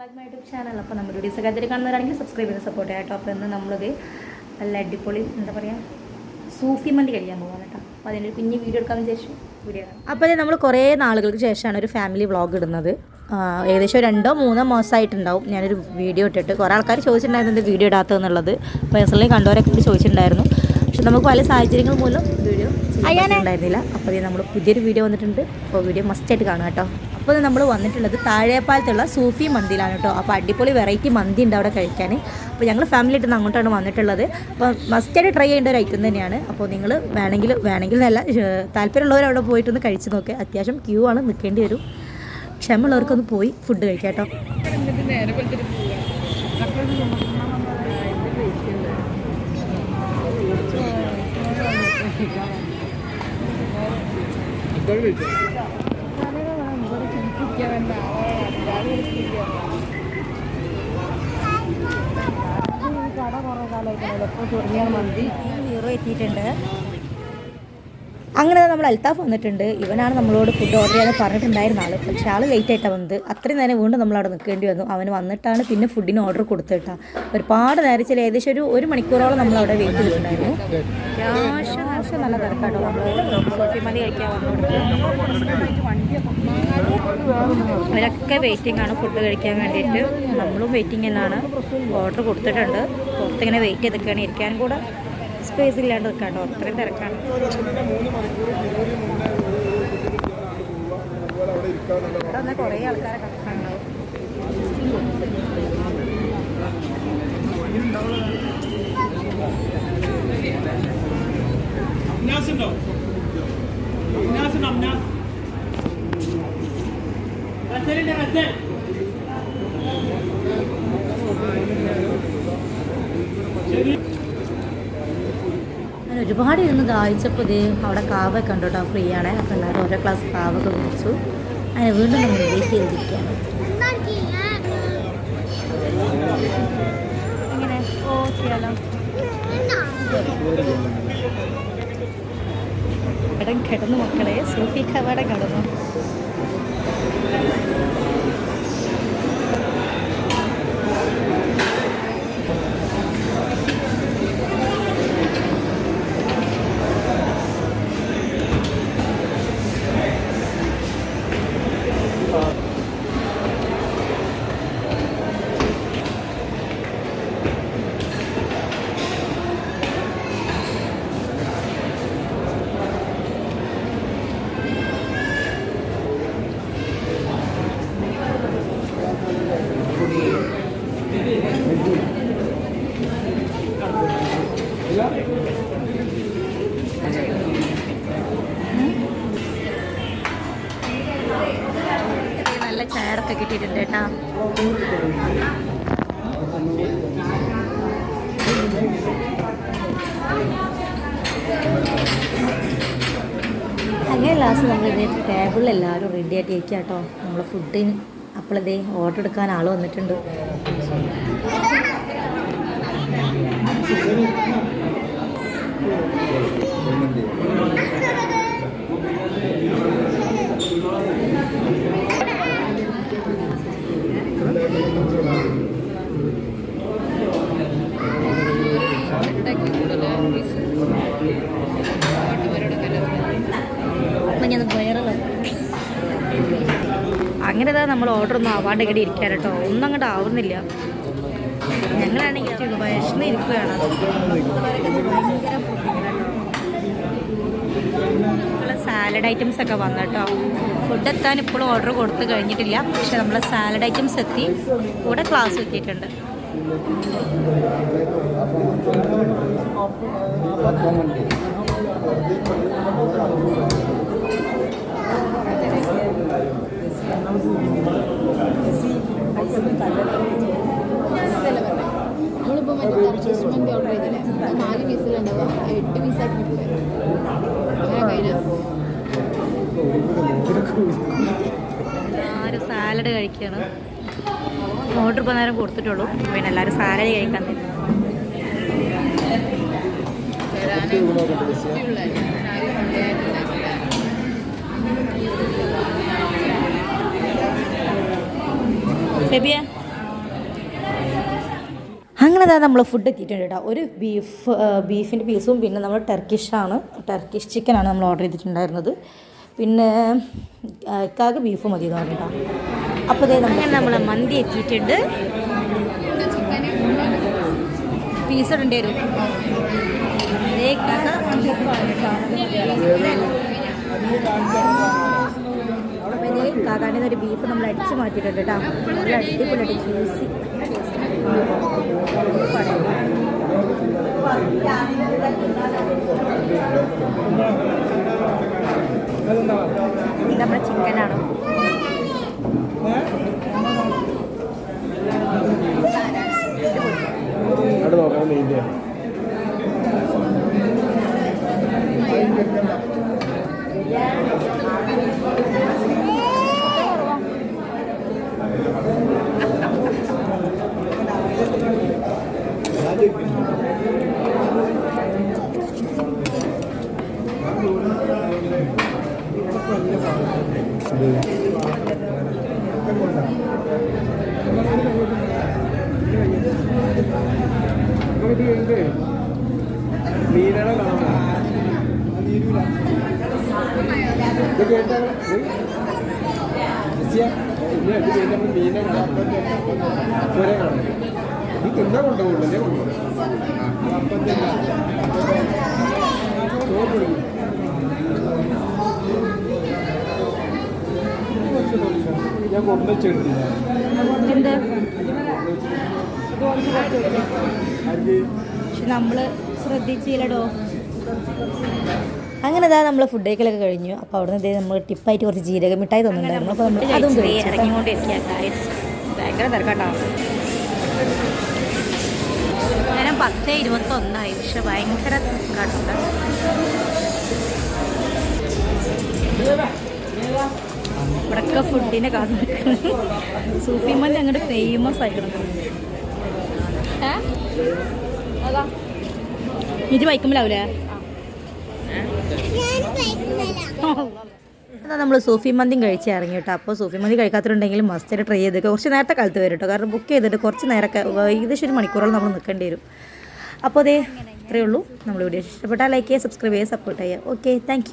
Back my YouTube channel. അപ്പോൾ നമ്മുടെ videos ഒക്കെ കാണുന്നവരാണെങ്കിൽ സബ്സ്ക്രൈബ് ചെയ്ത് സപ്പോർട്ട് ചെയ്യാം കേട്ടോ. അപ്പോൾ ഇന്ന് നമ്മളത് നല്ല അടിപൊളി എന്താ പറയുക സൂഫി മന്തി കഴിക്കാൻ പോകാം കേട്ടോ. അപ്പോൾ അതിൻ്റെ ഒരു കുഞ്ഞ് വീഡിയോ എടുക്കാമെന്ന് വിചാരിച്ചു. വീഡിയോ കാണാം. അപ്പോൾ നമ്മൾ കുറേ നാളുകൾക്ക് ശേഷമാണ് ഒരു ഫാമിലി വ്ളോഗ് ഇടുന്നത്. ഏകദേശം 2-3 മാസമായിട്ടുണ്ടാവും ഞാനൊരു വീഡിയോ ഇട്ടിട്ട്. കുറേ ആൾക്കാർ ചോദിച്ചിട്ടുണ്ടായിരുന്നു വീഡിയോ ഇടാത്തതെന്നുള്ളത്. പേഴ്സണലി കണ്ടവരൊക്കെ ചോദിച്ചിട്ടുണ്ടായിരുന്നു. പക്ഷെ നമുക്ക് പല സാഹചര്യങ്ങൾ മൂലം വീഡിയോ ചെയ്യാനുണ്ടായിരുന്നില്ല. അപ്പോൾ നമ്മൾ പുതിയൊരു വീഡിയോ വന്നിട്ടുണ്ട്. അപ്പോൾ വീഡിയോ മസ്റ്റായിട്ട് കാണുക കേട്ടോ. അപ്പോൾ നമ്മൾ വന്നിട്ടുള്ളത് താഴെപ്പാലത്തുള്ള സൂഫി മന്തിയിലാണ് കേട്ടോ. അപ്പോൾ അടിപൊളി വെറൈറ്റി മന്തി ഉണ്ട് അവിടെ കഴിക്കാൻ. അപ്പോൾ ഞങ്ങൾ ഫാമിലി ആയിട്ട് അങ്ങോട്ടാണ് വന്നിട്ടുള്ളത്. അപ്പോൾ മസ്റ്റായിട്ട് ട്രൈ ചെയ്യേണ്ട ഒരു ഐറ്റം തന്നെയാണ്. അപ്പോൾ നിങ്ങൾ വേണമെങ്കിൽ നല്ല താല്പര്യമുള്ളവർ അവിടെ പോയിട്ടൊന്ന് കഴിച്ച് നോക്കുക. അത്യാവശ്യം ക്യൂ ആണ്, നിൽക്കേണ്ടി വരും. ക്ഷമയുള്ളവർക്കൊന്ന് പോയി ഫുഡ് കഴിക്കാം കേട്ടോ. കട കുറേ കാലമായിട്ടാണ് ഇപ്പോൾ ചൊറിഞ്ഞ മന്തി ഹീറോ എത്തിയിട്ടുണ്ട്. അങ്ങനെ നമ്മൾ അൽത്താഫ് വന്നിട്ടുണ്ട്. ഇവനാണ് നമ്മളോട് ഫുഡ് ഓർഡർ ചെയ്യാൻ പറഞ്ഞിട്ടുണ്ടായിരുന്ന ആൾ. പക്ഷേ ആൾ ലേറ്റ് ആയിട്ടാണ് വന്നത്. അത്രയും നേരം വീണ്ടും നമ്മളവിടെ നിൽക്കേണ്ടി വന്നു. അവന് വന്നിട്ടാണ് പിന്നെ ഫുഡിന് ഓർഡർ കൊടുത്തിട്ടാ. ഒരുപാട് നേരം ചില ഏകദേശം ഒരു മണിക്കൂറോളം നമ്മളവിടെ വെയിറ്റ് ചെയ്തിട്ടുണ്ടായിരുന്നു. അത്യാവശ്യം നല്ല തിരക്കാട്ടോ. നമ്മൾ സൂഫി മന്തി കഴിക്കാൻ വന്നുകൊണ്ട് അവരൊക്കെ വെയിറ്റിംഗ് ആണ് ഫുഡ് കഴിക്കാൻ വേണ്ടിയിട്ട്. നമ്മളും വെയിറ്റിംഗ് എന്നാണ്. ഓർഡർ കൊടുത്തിട്ടുണ്ട്. പുറത്തിങ്ങനെ വെയിറ്റ് ചെയ്ത് നിൽക്കുകയാണ്. ഇരിക്കാൻ കൂടെ സ്പേസ് ഇല്ലാണ്ട് നിൽക്കാട്ടോ. അത്രയും തിരക്കാണ്. ഇവിടെ കുറേ ആൾക്കാരെ കാണാനുണ്ടാവും. ഞാൻ ഒരുപാട് ഇരുന്ന് ദാഹിച്ചപ്പോൾ ഇതേ അവിടെ കാവൊക്കെ ഉണ്ട് കേട്ടോ. ഫ്രീ ആണ്. അപ്പോൾ എല്ലാവരും ഓരോ ഗ്ലാസ് കാവൊക്കെ കുടിച്ചു. അങ്ങനെ വീണ്ടും നമ്മൾ വെയിറ്റ് ചെയ്തിരിക്കുകയാണ്. എങ്ങനെ ചെയ്യാലോ ഇടം കിടന്നു മക്കളെ. സൂഫി കവടം കിടന്നു. നല്ല ചാടൊക്കെ കിട്ടിയിട്ടുണ്ട് കേട്ടാ. അങ്ങനെ ലാസ്റ്റ് നമ്മൾ ഇതേ ടേബിളിൽ എല്ലാവരും റെഡി ആയിട്ട് ഇരിക്കുക കേട്ടോ. നമ്മളെ ഫുഡിന് അപ്പോഴതേ ഓർഡർ എടുക്കാൻ ആൾ വന്നിട്ടുണ്ട്. അങ്ങനെ നമ്മൾ ഓർഡർ ഒന്നും ആവാണ്ട് ഇങ്ങനെ ഇരിക്കാൻ കേട്ടോ. ഒന്നും അങ്ങോട്ട് ആവുന്നില്ല. ഞങ്ങളാണെങ്കിൽ വിശന്ന് ഇരിക്കുകയാണ്. സാലഡ് ഐറ്റംസ് ഒക്കെ വന്നു കേട്ടോ. ഫുഡ് എത്താൻ ഇപ്പോഴും ഓർഡർ കൊടുത്ത് കഴിഞ്ഞിട്ടില്ല. പക്ഷെ നമ്മൾ സാലഡ് ഐറ്റംസ് എത്തി. കൂടെ ക്ലാസ് എത്തിയിട്ടുണ്ട്. നമ്മളിപ്പോൾ മറ്റേ അഡ്ജസ്റ്റ്മെൻറ്റ് ഓർഡർ ചെയ്തില്ലേ, 4 പീസിലുണ്ടാവുക 8 പീസാക്കി ആരും സാലഡ് കഴിക്കുകയാണ്. ഓർഡർ ഇപ്പോൾ നേരം കൊടുത്തിട്ടുള്ളൂ. പിന്നെ എല്ലാവരും സാലഡ് കഴിക്കാൻ തരും. ഫെബിയ അങ്ങനെ അതാ നമ്മൾ ഫുഡ് എത്തിയിട്ടുണ്ട് കേട്ടോ. ഒരു ബീഫിൻ്റെ പീസും പിന്നെ നമ്മൾ ടർക്കിഷ് ചിക്കനാണ് നമ്മൾ ഓർഡർ ചെയ്തിട്ടുണ്ടായിരുന്നത്. പിന്നെ ഇക്കാക്ക് ബീഫ് മതി എന്ന് പറഞ്ഞിട്ടോ. അപ്പോൾ ഇതേ നമ്മൾ മന്തി എത്തിയിട്ടുണ്ട്. പീസ് ഇടേണ്ടി വരും. കാക്കാൻ്റെ ഒരു ബീഫ് നമ്മൾ അടിച്ച് മാറ്റിയിട്ടുണ്ട് കേട്ടോ. ഒരു അടിപൊളി ജ്യൂസി ഇത് നമ്മുടെ ചിക്കനാണ്. ഞാൻ കൊണ്ടുവച്ചിട്ടില്ല. നമ്മൾ ശ്രദ്ധിച്ചില്ലടോ. അങ്ങനെ അതാ നമ്മൾ ഫുഡ് കഴിക്കലൊക്കെ കഴിഞ്ഞു. അപ്പോൾ അവിടെ നിന്ന് നമ്മൾ ടിപ്പായിട്ട് കുറച്ച് ജീരക മിഠായി തന്നിട്ടുണ്ടായിരുന്നു. അപ്പോൾ നമ്മൾ അതും ഇറങ്ങിക്കൊണ്ടിരിക്കുക. ഭയങ്കര തിരക്കാട്ടാവും. നേരം 10:21 പക്ഷെ ഭയങ്കര തിരക്കാട്ടുണ്ട്. ഇവിടെയൊക്കെ ഫുഡിനെ കാത്തു നിൽക്കുന്നത്. സൂഫി മന്തി അങ്ങോട്ട് ഫേമസ് ആയിക്കണം. ഇത് വൈക്കുമ്പോഴാവൂലേ? എന്നാൽ നമ്മൾ സൂഫി മന്തിയും കഴിച്ച് ഇറങ്ങി കേട്ടോ. അപ്പോൾ സൂഫി മന്തി കഴിക്കാത്തിട്ടുണ്ടെങ്കിൽ മസ്റ്റായിട്ട് ട്രൈ ചെയ്തേക്കുക. കുറച്ച് നേരത്തെ കാലത്ത് വരും കേട്ടോ. കാരണം ബുക്ക് ചെയ്തിട്ട് കുറച്ച് നേരമൊക്കെ ഏകദേശം ഒരു മണിക്കൂറോളം നമ്മൾ നിൽക്കേണ്ടി വരും. അപ്പോൾ അതേ ഇത്രയേ ഉള്ളൂ. നമ്മൾ വീഡിയോ ഇഷ്ടപ്പെട്ടാൽ ലൈക്ക് ചെയ്യുക, സബ്സ്ക്രൈബ് ചെയ്യുക, സപ്പോർട്ട് ചെയ്യുക. Okay, thank